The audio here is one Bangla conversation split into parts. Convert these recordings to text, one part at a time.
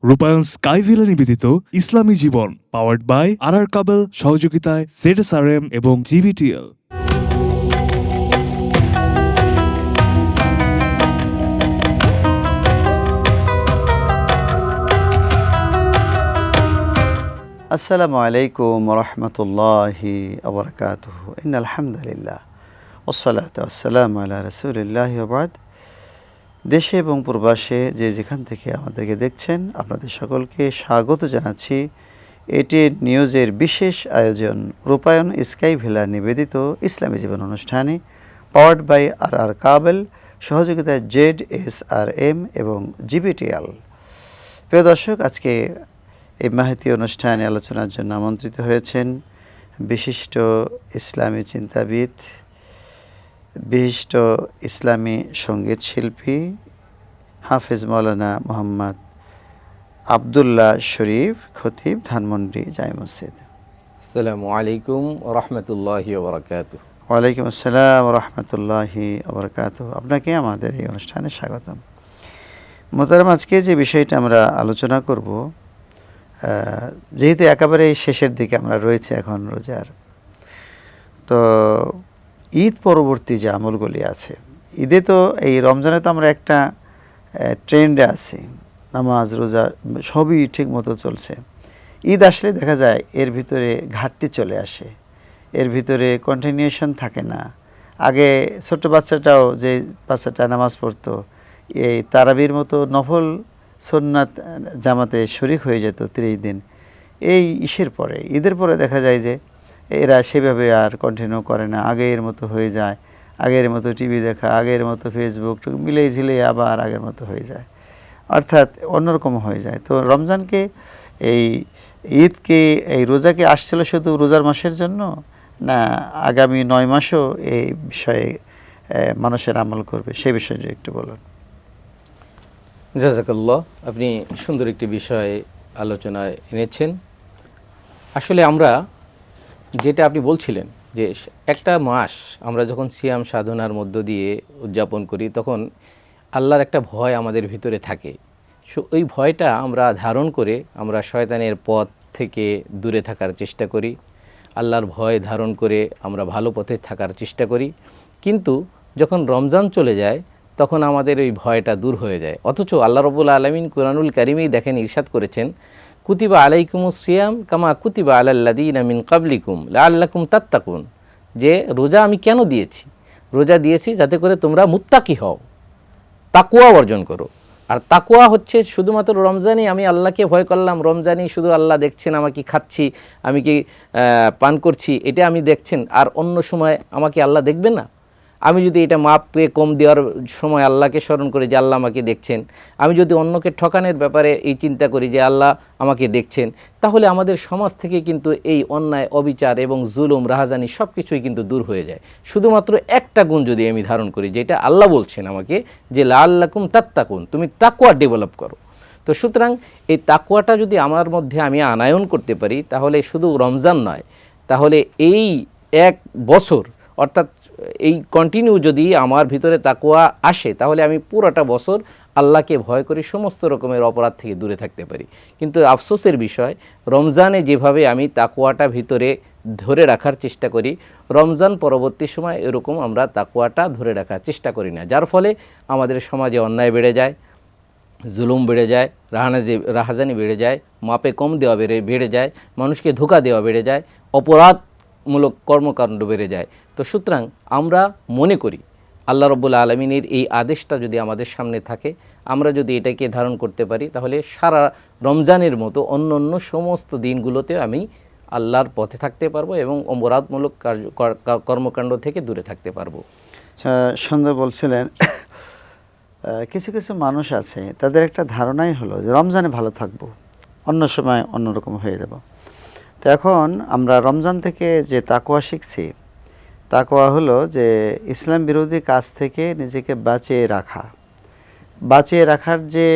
রূপায়ণ স্কাইভিলা নিবেদিত ইসলামী জীবন, পাওয়ার্ড বাই আর কাবেল, সহযোগিতায় ZSRM এবং GBTL। আসসালামু আলাইকুম রহমতুল্লাহি আবরকাতুহু। ইন্নাল হামদুলিল্লাহ ওয়াসসালাতু ওয়াসসালামু আলা রাসূলিল্লাহি ওয়া বা'দ। দেশে এবং প্রবাসে যে যেখান থেকে আমাদেরকে দেখছেন, আপনাদের সকলকে স্বাগত জানাচ্ছি এটি নিউজের বিশেষ আয়োজন রূপায়ণ স্কাইভিলা নিবেদিত ইসলামী জীবন অনুষ্ঠানে, পাওয়ার্ড বাই আর কাবেল, সহযোগিতায় ZSRM এবং GBTL। প্রিয় দর্শক, আজকে এই মাহিতি অনুষ্ঠানে আলোচনার জন্য আমন্ত্রিত হয়েছেন বিশিষ্ট ইসলামী চিন্তাবিদ, বিশিষ্ট ইসলামী সঙ্গীত শিল্পী হাফেজ মাওলানা মোহাম্মদ আবদুল্লাহ শরীফ খতিব, ধানমন্ডি জামে মসজিদ। আসসালামু আলাইকুম রহমতুল্লাহি ওয়া বারাকাতুহু। ওয়ালাইকুম আসসালাম রহমতুল্লাহি ওয়া বারাকাতুহু। আপনাকে আমাদের এই অনুষ্ঠানে স্বাগতম। মোহতারাম, আজকে যে বিষয়টা আমরা আলোচনা করব, যেহেতু একেবারে শেষের দিকে আমরা রয়েছে এখন রোজার, তো ঈদ পরবর্তী যে আমলগুলি আছে, ঈদে তো এই রমজানে তো আমরা একটা ট্রেন্ডে আছি, নামাজ রোজা সবই ঠিক মতো চলছে। ঈদ আসলে দেখা যায় এর ভিতরে ঘাটতি চলে আসে, এর ভিতরে কন্টিনিউশন থাকে না। আগে ছোট্ট বাচ্চাটাও, যে বাচ্চাটা নামাজ পড়তো, এই তারাবির মতো নফল সুন্নাত জামাতে শরিক হয়ে যেত 30 দিন। এই পরে, ঈদের পরে দেখা যায় যে এরা সেভাবে আর কন্টিনিউ করে না, আগের মতো হয়ে যায়। আগের মতো টিভি দেখা, আগের মতো ফেসবুক মিলেই ঝিলে আবার আগের মতো হয়ে যায়, অর্থাৎ অন্যরকম হয়ে যায়। তো রমজানকে, এই ঈদকে, এই রোজাকে আসছিল শুধু রোজার মাসের জন্য, না আগামী 9 মাসও এই বিষয়ে মানুষের আমল করবে, সেই বিষয়টা একটু বলুন। জাযাকাল্লাহ, আপনি সুন্দর একটি বিষয় আলোচনায় এনেছেন। আসলে আমরা যেটা আপনি বলছিলেন যে একটা মাস আমরা যখন সিয়াম সাধনার মধ্য দিয়ে উদযাপন করি, তখন আল্লাহর একটা ভয় আমাদের ভিতরে থাকে। ওই ভয়টা আমরা ধারণ করে আমরা শয়তানের পথ থেকে দূরে থাকার চেষ্টা করি, আল্লাহর ভয় ধারণ করে আমরা ভালো পথে থাকার চেষ্টা করি। কিন্তু যখন রমজান চলে যায় তখন আমাদের ওই ভয়টা দূর হয়ে যায়। অথচ আল্লাহ রাব্বুল আলামিন কুরআনুল কারীমেই দেখেন ইরশাদ করেছেন, কুতিবা আলাইকুমুস সিয়াম কামা কুতিবা আলাল্লাযীনা মিন ক্বাবলিকুম লাআল্লাকুম তাত্তাকুন। যে রোজা আমি কেন দিয়েছি? রোজা দিয়েছি যাতে করে তোমরা মুত্তাকি হও, তাকওয়া অর্জন করো। আর তাকওয়া হচ্ছে শুধুমাত্র রমজানেই আমি আল্লাহকে ভয় করলাম, রমজানেই শুধু আল্লাহ দেখছেন আমাকে খাচ্ছি, আমি কি পান করছি, এটা আমি দেখছেন, আর অন্য সময় আমাকে আল্লাহ দেখবেন না। আমি যদি এটা মাপকে কম দেওয়ার সময় আল্লাহকে স্মরণ করি যে আল্লাহ আমাকে দেখছেন, আমি যদি অন্যকে ঠকানোর ব্যাপারে এই চিন্তা করি যে আল্লাহ আমাকে দেখছেন, তাহলে আমাদের সমাজ থেকে কিন্তু এই অন্যায়, অবিচার এবং জুলুম, রাহাজানি সব কিছুই কিন্তু দূর হয়ে যায়। শুধুমাত্র একটা গুণ যদি আমি ধারণ করি, যেটা আল্লাহ বলছেন আমাকে, যে লাআল্লাকুম তাত্তাকুন, তুমি তাকওয়া ডেভেলপ করো। তো সুতরাং এই তাকওয়াটা যদি আমার মধ্যে আমি আনায়ন করতে পারি, তাহলে শুধু রমজান নয়, তাহলে এই 1 বছর, অর্থাৎ এই কন্টিনিউ যদি আমার ভিতরে তাকওয়া আসে, তাহলে আমি পুরোটা বছর আল্লাহকে ভয় করে সমস্ত রকমের অপরাধ থেকে দূরে থাকতে পারি। কিন্তু আফসোসের বিষয়, রমজানে যেভাবে আমি তাকওয়াটা ভিতরে ধরে রাখার চেষ্টা করি, রমজান পরবর্তী সময় এরকম আমরা তাকওয়াটা ধরে রাখার চেষ্টা করি না, যার ফলে আমাদের সমাজে অন্যায় বেড়ে যায়, জুলুম বেড়ে যায়, রাহাজানি বেড়ে যায়, মাপে কম দেওয়া বেড়ে যায়, মানুষকে ধোঁকা দেওয়া বেড়ে যায়, অপরাধমূলক কর্মকাণ্ড বেড়ে যায়। তো সুতরাং আমরা মনে করি আল্লাহ রাব্বুল আলামিনের এই আদেশটা যদি আমাদের সামনে থাকে, আমরা যদি এটাকে ধারণ করতে পারি, তাহলে সারা রমজানের মতো অন্য অন্য সমস্ত দিনগুলোতে আমি আল্লাহর পথে থাকতে পারবো এবং অপরাধমূলক কর্মকাণ্ড থেকে দূরে থাকতে পারবো। সুন্দর বলছিলেন। কিছু কিছু মানুষ আছে, তাদের একটা ধারণাই হলো যে রমজানে ভালো থাকবো, অন্য সময় অন্যরকম হয়ে যাব। তো এখন আমরা রমজান থেকে যে তাকওয়া শিখছি, তাকওয়া হলো যে ইসলাম বিরোধী কাজ থেকে নিজেকে বাঁচিয়ে রাখার যে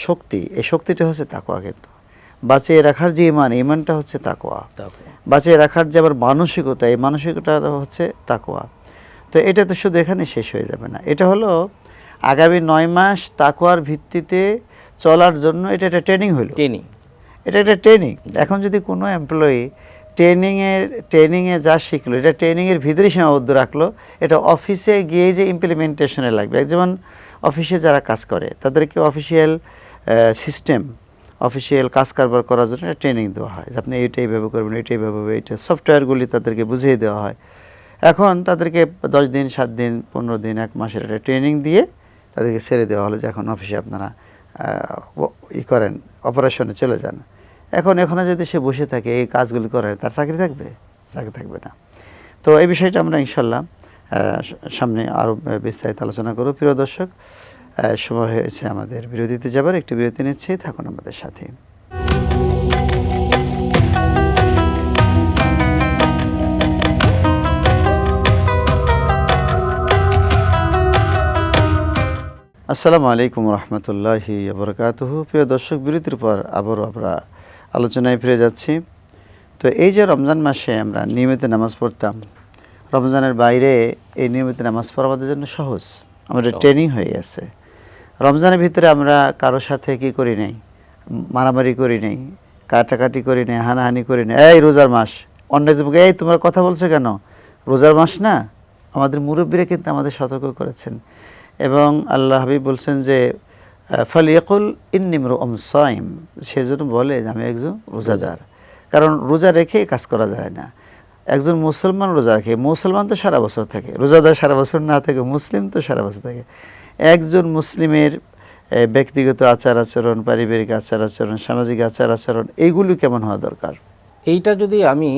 শক্তি, এই শক্তিটা হচ্ছে তাকওয়া। কিন্তু বাঁচিয়ে রাখার যে ইমানটা হচ্ছে তাকওয়া। বাঁচিয়ে রাখার যে আবার মানসিকতা, এই মানসিকতা হচ্ছে তাকওয়া। তো এটা তো শুধু এখানে শেষ হয়ে যাবে না, এটা হলো আগামী 9 মাস তাকওয়ার ভিত্তিতে চলার জন্য এটা একটা ট্রেনিং হলো। ট্রেনিং, এটা একটা ট্রেনিং। এখন যদি কোনো এমপ্লয়ি ট্রেনিংয়ে যা শিখলো এটা ট্রেনিংয়ের ভিতরেই সীমাবদ্ধ রাখলো, এটা অফিসে গিয়ে যে ইমপ্লিমেন্টেশনে লাগবে। যেমন অফিসে যারা কাজ করে তাদেরকে অফিসিয়াল সিস্টেম, অফিসিয়াল কাজ কারবার করার জন্য একটা ট্রেনিং দেওয়া হয় যে আপনি এইটাই ব্যবহার করবেন, এইটাই ব্যবহার করবেন, এইটা সফটওয়্যারগুলি তাদেরকে বুঝিয়ে দেওয়া হয়। এখন তাদেরকে 10 দিন, 7 দিন, 15 দিন, 1 মাসের একটা ট্রেনিং দিয়ে তাদেরকে ছেড়ে দেওয়া হলো যে এখন অফিসে আপনারা করেন, অপারেশনে চলে যান। এখানে যদি সে বসে থাকে এই কাজগুলি করে, তার চাকরি থাকবে? চাকরি থাকবে না। তো এই বিষয়টা আমরা ইনশাল্লাহ সামনে আরও বিস্তারিত আলোচনা করব। প্রিয় দর্শক, সময় হয়েছে আমাদের বিরতিতে যাবার। একটু বিরতি নিচ্ছি, থাকুন আমাদের সাথে। আসসালামু আলাইকুম রহমতুল্লাহি বরকাতুহু। প্রিয় দর্শক, বিরতির পর আবারও আমরা আলোচনায় ফিরে যাচ্ছি। তো এই যে রমজান মাসে আমরা নিয়মিত নামাজ পড়তাম, রমজানের বাইরে এই নিয়মিত নামাজ পড়া আমাদের জন্য সহজ, আমাদের ট্রেনিং হয়ে গেছে। রমজানের ভিতরে আমরা কারোর সাথে কি করি নাই, মারামারি করি নাই, কাটাকাটি করি নাই, হানাহানি করি নাই। এই রোজার মাস, অন্য যুবকে এই তোমার কথা বলছে কেন, রোজার মাস না? আমাদের মুরব্বীরা কিন্তু আমাদের সতর্ক করেছেন। এবং আল্লাহ হাবিব বলছেন যে ফালিয়াকুল ইন্নিমরুউম সাইম, সেজন্য বলে যে আমি একজন রোজাদার। কারণ রোজা রেখে কাজ করা যায় না। একজন মুসলমান রোজা রাখে, মুসলমান তো সারা বছর থাকে, রোজাদার সারা বছর না থাকে, মুসলিম তো সারা বছর থাকে। একজন মুসলিমের ব্যক্তিগত আচার আচরণ, পারিবারিক আচার আচরণ, সামাজিক আচার আচরণ, এইগুলি কেমন হওয়া দরকার? এইটা যদি আমি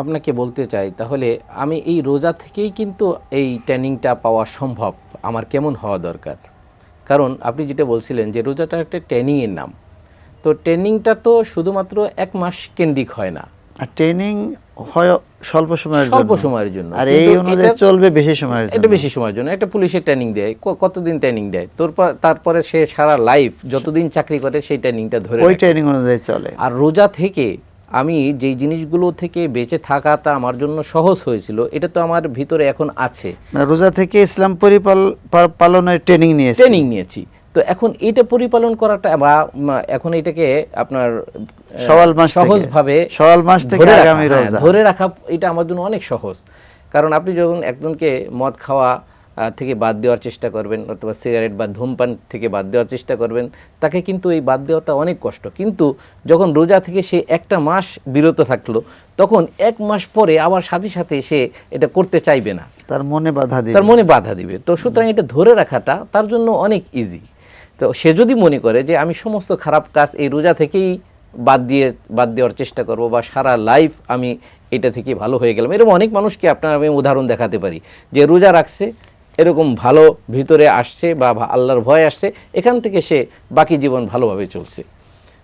আপনাকে বলতে চাই, তাহলে আমি এই রোজা থেকেই কিন্তু এই ট্রেনিংটা পাওয়া সম্ভব আমার কেমন হওয়া দরকার। কারণ আপনি যেটা বলছিলেন যে রোজাটা একটা ট্রেনিংয়ের নাম, তো ট্রেনিংটা তো শুধুমাত্র 1 মাস কেন্দ্রিক হয় না। আর ট্রেনিং হয় স্বল্প সময়ের জন্য, আর এই অনুযায়ী চলবে বেশি সময়ের জন্য। এটা বেশি সময়ের জন্য। একটা পুলিশের ট্রেনিং দেয়, কতদিন ট্রেনিং দেয়, তারপরে সে সারা লাইফ যতদিন চাকরি করে সেই ট্রেনিংটা ধরে ওই ট্রেনিং অনুযায়ী চলে। আর রোজা থেকে আমি যেই জিনিসগুলো থেকে বেঁচে থাকাটা আমার জন্য সহজ হয়েছিল, এটা তো আমার ভিতরে এখন আছে। রোজা থেকে ইসলাম পালনের ট্রেনিং নিয়েছি। তো এখন এটা পরিপালন করাটা বা এখন এটাকে আপনার সহজভাবে ধরে রাখা এটা আমার জন্য অনেক সহজ। কারণ আপনি যখন একজনকে মদ খাওয়া থেকে বাদ দেওয়ার চেষ্টা করবেন, অথবা সিগারেট বা ধূমপান থেকে বাদ দেওয়ার চেষ্টা করবেন, তাকে কিন্তু এই বাদ দেওয়াটা অনেক কষ্ট। কিন্তু যখন রোজা থেকে সে 1 মাস বিরত থাকলো, তখন 1 মাস পরে আবার সাথে সাথে সে এটা করতে চাইবে না, তার মনে বাধা দিবে। তো সুতরাং এটা ধরে রাখাটা তার জন্য অনেক ইজি। তো সে যদি মনে করে যে আমি সমস্ত খারাপ কাজ এই রোজা থেকেই বাদ দেওয়ার চেষ্টা করব, বা সারা লাইফ আমি এটা থেকে ভালো হয়ে গেলাম, এরকম অনেক মানুষকে আপনার আমি উদাহরণ দেখাতে পারি যে রোজা রাখছে, এরকম ভালো ভিতরে আসছে বা আল্লাহর ভয় আসছে, এখান থেকে সে বাকি জীবন ভালোভাবে চলছে।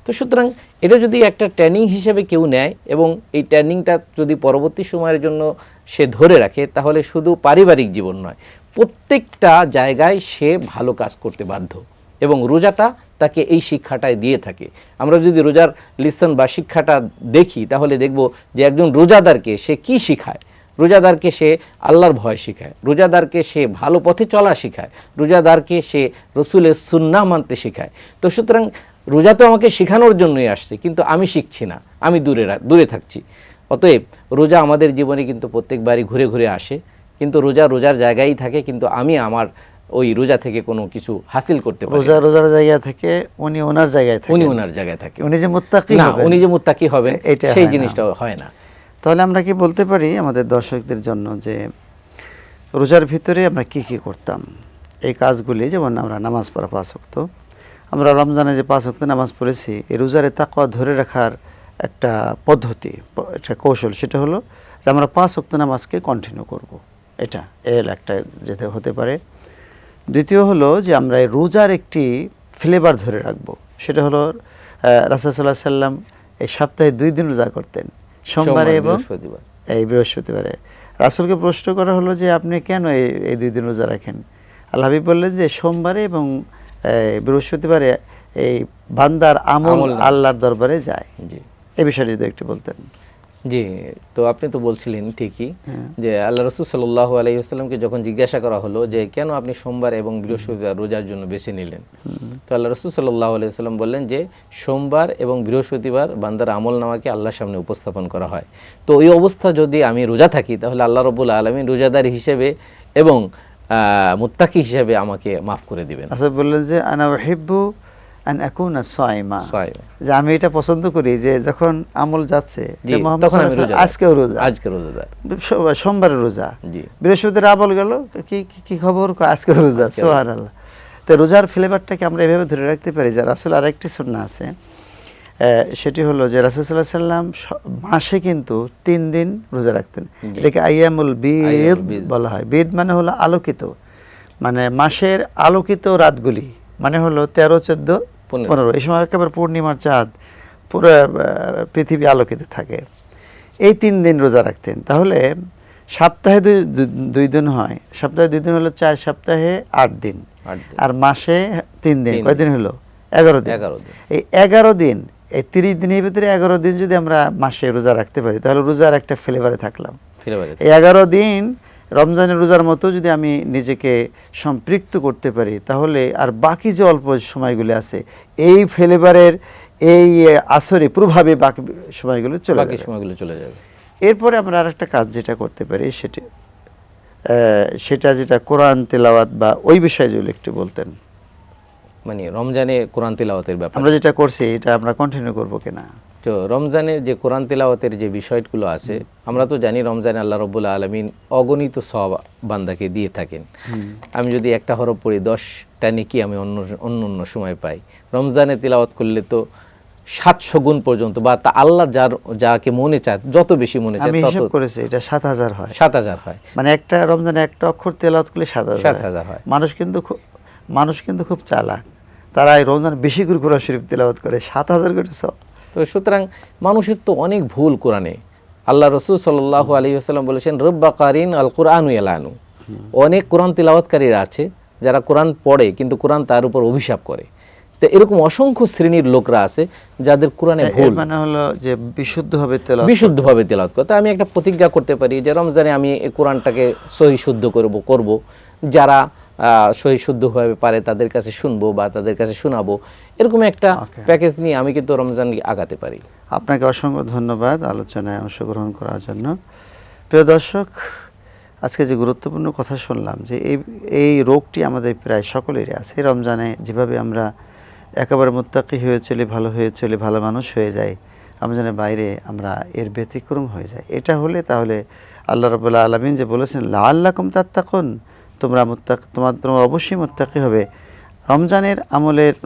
তো সুতরাং এটা যদি একটা ট্রেনিং হিসেবে কেউ নেয় এবং এই ট্রেনিংটা যদি পরবর্তী সময়ের জন্য সে ধরে রাখে, তাহলে শুধু পারিবারিক জীবন নয়, প্রত্যেকটা জায়গায় সে ভালো কাজ করতে বাধ্য। এবং রোজাটা তাকে এই শিক্ষাটাই দিয়ে থাকে। আমরা যদি রোজার লিসন বা শিক্ষাটা দেখি, তাহলে দেখব যে একজন রোজাদারকে সে কি শিখায়। রোজাদারকে সে আল্লাহর ভয় শেখায়, রোজাদারকে সে ভালো পথে চলা শেখায়, রোজাদারকে সে রসুলের সুন্নাহ মানতে শেখায়। তো সুতরাং রোজা তো আমাকে শেখানোর জন্যই আসছে, কিন্তু আমি শিখছি না, আমি দূরে থাকছি। অতএব রোজা আমাদের জীবনে কিন্তু প্রত্যেকবারই ঘুরে ঘুরে আসে, কিন্তু রোজার জায়গায় থাকে, কিন্তু আমি আমার ওই রোজা থেকে কোনো কিছু হাসিল করতে পারি। রোজার জায়গা থেকে উনি ওনার জায়গায় থাকে, উনি যে মুত্তাকি হবেন সেই জিনিসটা হয় না। তাহলে আমরা কি বলতে পারি আমাদের দর্শকদের জন্য যে রোজার ভিতরে আমরা কি কি করতাম, এই কাজগুলি, যেমন আমরা নামাজ পড়া 5 ওয়াক্ত, আমরা রমজানে যে 5 ওয়াক্ত নামাজ পড়েছি, এই রোজারে তাকওয়া ধরে রাখার একটা পদ্ধতি, একটা কৌশল, সেটা হলো যে আমরা 5 ওয়াক্ত নামাজকে কন্টিনিউ করব। এটা একটা যেতে হতে পারে। দ্বিতীয় হলো যে আমরা এই রোজার একটি ফ্লেভার ধরে রাখব, সেটা হলো রাসূল সাল্লাল্লাহু আলাইহি সাল্লাম এই সপ্তাহে 2 দিন রোজা করতেন, সোমবারে এবং এই বৃহস্পতিবারে। রাসূলকে প্রশ্ন করা হলো যে আপনি কেন এই 2 দিন রোজা রাখেন? আল্লাহ হাবিব বললেন যে সোমবারে এবং বৃহস্পতিবারে এই বান্দার আমল আল্লাহর দরবারে যায়। এই বিষয়ে যদি একটু বলতেন। জি, তো আপনি তো বলছিলেন ঠিকই যে আল্লাহ রসুল সাল্লাল্লাহু আলাইহি ওয়াসাল্লামকে যখন জিজ্ঞাসা করা হলো যে কেন আপনি সোমবার এবং বৃহস্পতিবার রোজার জন্য বেছে নিলেন, তো আল্লাহ রসুল সাল্লাল্লাহু আলাইহি ওয়াসাল্লাম বললেন যে সোমবার এবং বৃহস্পতিবার বান্দার আমল নামাকে আল্লাহর সামনে উপস্থাপন করা হয়। তো ওই অবস্থা যদি আমি রোজা থাকি তাহলে আল্লাহ রাব্বুল আলামিন রোজাদার হিসেবে এবং মুত্তাকি হিসেবে আমাকে মাফ করে দিবেন। আচ্ছা, বললেন যে আনা উহিব্বু আন আকুনা সাইমা, যে আমি এটা পছন্দ করি যে যখন আমল যাচ্ছে যে মুহাম্মদ তখন আমি সাল্লাল্লাহু রোজা, আলাইহি আজকেও রোজা, আজকে রোজাদার, সোমবারের রোজা, জি, বৃহস্পতিবার আমল গেল, কি কি খবর, আজকেও রোজা, সুবহানাল্লাহ। তো রোজার ফ্লেভারটাকে আমরা এভাবে ধরে রাখতে পারি যে রাসূল আরেকটি সুন্নাহ আছে, সেটি হলো যে রাসূল সাল্লাল্লাহু আলাইহি সাল্লাম মাসে কিন্তু 3 দিন রোজা রাখতেন। এটাকে আইয়ামুল বিদ বলা হয়। বিদ মানে হলো আলোকিত, মানে মাসের আলোকিত রাতগুলি, মানে হলো 13, 14, 15। এই সময় একেবারে পূর্ণিমার চাঁদ, পুরো পৃথিবী আলোকিত থাকে। এই 3 দিন রোজা রাখতেন। তাহলে সপ্তাহে 2 দিন হয়, সপ্তাহে 2 দিন হলো 4 সপ্তাহে 8 দিন, আর মাসে 3 দিন, কয়দিন হলো? 11 দিন। এই 11 দিন, এই 30 দিনের ভিতরে 11 দিন যদি আমরা মাসে রোজা রাখতে পারি তাহলে রোজার একটা ফ্লেভারে থাকলাম। এই 11 দিন রমজানের রোজার মতো যদি আমি নিজেকে সম্পৃক্ত করতে পারি তাহলে আর বাকি যে অল্প সময়গুলো আছে এই ফ্লেভারের এই আসরে প্রভাবে বাকি সময়গুলো চলে যাবে। এরপরে আমরা আরেকটা কাজ যেটা করতে পারি সেটা যেটা কোরআন তেলাওয়াত বা ওই বিষয়ে যদি একটু বলতেন। মানে রমজানে কোরআন তেলাওয়াতের ব্যাপার আমরা যেটা করছি এটা আমরা কন্টিনিউ করব কিনা? তো রমজানে যে কোরআন তেলাওয়াতের যে বিষয়গুলো আছে, আমরা তো জানি রমজানে আল্লাহ রাব্বুল আলামিন অগণিত সওয়াব বান্দাকে দিয়ে থাকেন। আমি যদি একটা হরফ পড়ি 10টা নেকি আমি অন্য সময় পাই। রমজানে তেলাওয়াত করলে তো 700 গুণ পর্যন্ত, বা তা আল্লাহ যাকে মনে চায় যত বেশি মনে চায় আমি তত হিসাব করেছি এটা 7000 হয়। 7000 হয়, মানে একটা রমজানে একটা অক্ষর তেলাওয়াত করলে 7000 হয়। মানুষ কিন্তু খুব চালাক, তারা এই রমজান বেশি করে কোরআন শরীফ তেলাওয়াত করে, 7000 করে সব। তো সুতরাং মানুষের তো অনেক ভুল কোরআনে। আল্লাহ রসুল সাল্লাল্লাহু আলাইহি ওয়াসাল্লাম বলেছেন রব্বা কারিন আল কুরআনু ইয়ালানু। অনেক কোরআন তেলাওয়াতকারীরা আছে যারা কোরআন পড়ে কিন্তু কোরআন তার উপর অভিশাপ করে। তো এরকম অসংখ্য শ্রেণীর লোকরা আছে যাদের কোরআনে ভুল, মানে হলো যে বিশুদ্ধভাবে তেলাওয়াত করে। তা আমি একটা প্রতিজ্ঞা করতে পারি যে রমজানে আমি এই কোরআনটাকে সহি শুদ্ধ করব। যারা সহি শুদ্ধভাবে পারে তাদের কাছে শুনবো বা তাদের কাছে শোনাবো, এরকম একটা প্যাকেজ নিয়ে আমি কিন্তু রমজান আগাতে পারি। আপনাকে অসংখ্য ধন্যবাদ আলোচনায় অংশগ্রহণ করার জন্য। প্রিয় দর্শক, আজকে যে গুরুত্বপূর্ণ কথা শুনলাম যে এই রোগটি আমাদের প্রায় সকলেরই আছে। রমজানে যেভাবে আমরা একেবারে মুত্তাকি হয়ে চলি, ভালো হয়ে চলি, ভালো মানুষ হয়ে যাই, রমজানের বাইরে আমরা এর ব্যতিক্রম হয়ে যাই। এটা হলে তাহলে আল্লাহ রাব্বুল আলামিন যে বলেছেন লাআল্লাকুম তাত্তাকুন, তোমরা অবশ্যই মুত্তাকি হবে।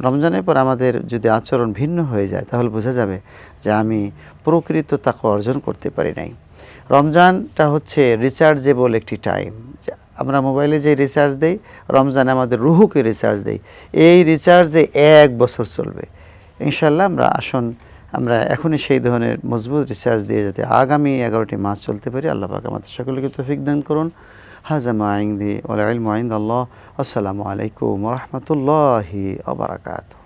রমজানের পর আমাদের যদি আচরণ ভিন্ন হয়ে যায় তাহলে বোঝা যাবে যে আমি প্রকৃত তাকওয়া অর্জন করতে পারি নাই। রমজানটা হচ্ছে রিচার্জেবল একটি টাইম। আমরা মোবাইলে যে রিচার্জ দেই, রমজানে আমাদের রুহুকে রিচার্জ দেই। এই রিচার্জে 1 বছর চলবে ইনশাআল্লাহ। আমরা এখনই সেই ধরনের মজবুত রিচার্জ দিয়ে যাতে আগামী 11টি মাস চলতে পারি। আল্লাহ পাক আমাদের সকলকে তৌফিক দান করুন। হাযা মা ইনদি ওয়াল ইলমু ইনদাল্লাহ। আসসালামু আলাইকুম ওয়া রাহমাতুল্লাহি ওয়া বারাকাতুহু।